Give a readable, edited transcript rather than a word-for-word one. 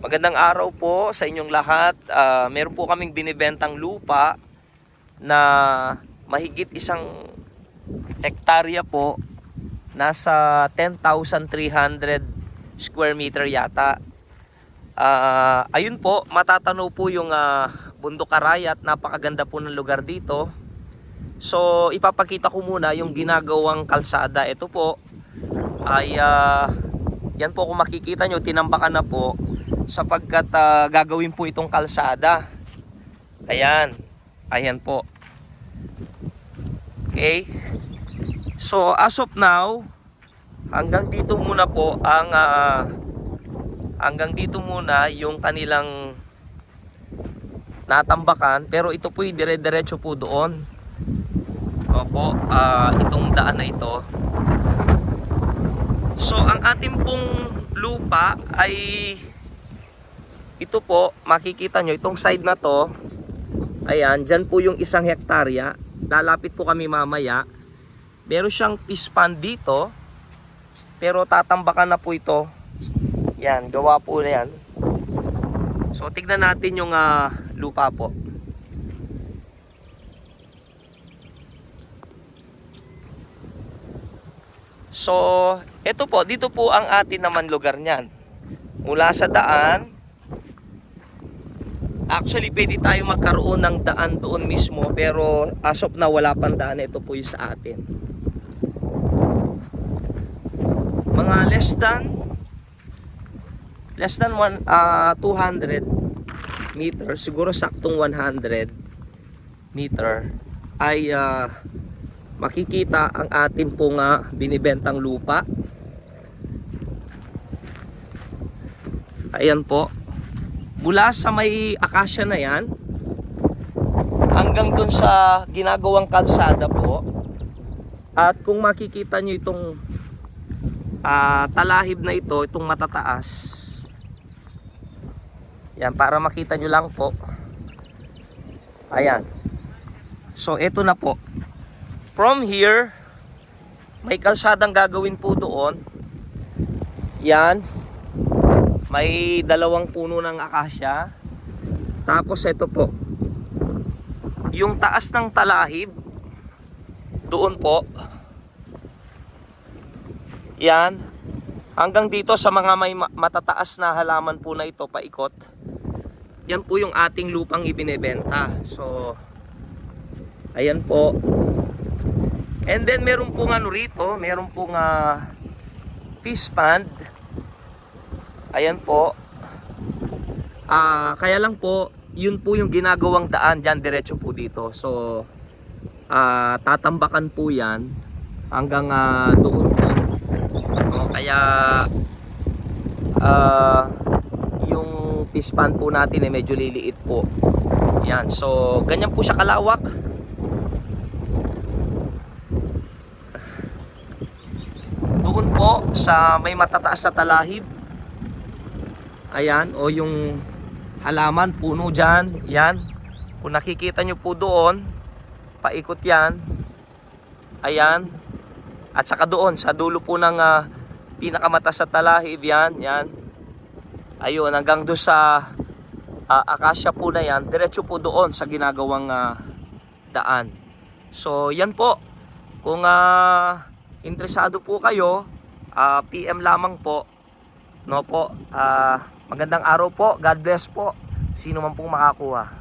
Magandang araw po sa inyong lahat. Meron po kaming binibentang lupa na mahigit 1 hektarya po. Nasa 10,300 square meter yata. Ayun po, matatanaw po yung Bundok Arayat. Napakaganda po ng lugar dito. So ipapakita ko muna yung ginagawang kalsada. Ito po ay yan po, kung makikita nyo, tinambakan na po sapagkat gagawin po itong kalsada. Ayan po. Okay. So as of now, hanggang dito muna po ang yung kanilang natambakan, pero ito po yung dire-diretso po doon. Opo, itong daan na ito. So ang ating pong lupa ay ito po, makikita nyo itong side na to. Ayan, dyan po yung 1 hektarya. Lalapit po kami mamaya. Meron siyang fish pond dito, pero tatambakan na po ito. Yan, gawa po na yan. So tignan natin yung lupa po. So ito po, dito po ang atin naman lugar niyan. Mula sa daan, actually pwede tayo magkaroon ng daan doon mismo, pero as of na wala pang daan. Ito po yung sa atin. Mga less than 200 meter, siguro saktong 100 meter ay makikita ang ating pong binibentang lupa. Ayan po. Mula sa may akasya na yan hanggang dun sa ginagawang kalsada po. At kung makikita nyo itong talahib na ito, itong matataas. Yan, para makita nyo lang po. Ayan. So ito na po. From here, may kalsadang gagawin po doon. Yan. May 2 puno ng akasya. Tapos ito po, yung taas ng talahib, doon po. Yan. Hanggang dito sa mga may matataas na halaman po na ito, paikot. Yan po yung ating lupang ibinebenta. So, ayan po. And then meron pong rito, meron pong fish pond. Ayan po. Kaya lang po, yun po yung ginagawang daan dyan, diretso po dito. So tatambakan po yan hanggang doon po. Kaya yung fish pond po natin ay medyo liliit po. Yan, so ganyan po siya kalawak. Doon po sa may matataas na talahib. Ayan, o yung halaman, puno dyan. Yan, kung nakikita nyo po doon, paikot yan. Ayan. At saka doon, sa dulo po ng pinakamataas na talahib. Yan, yan. Ayun, hanggang doon sa akasya po na yan, diretso po doon sa ginagawang daan. So yan po. Kung interesado po kayo, PM lamang po. No po. Magandang araw po. God bless po. Sino man pong makakuha.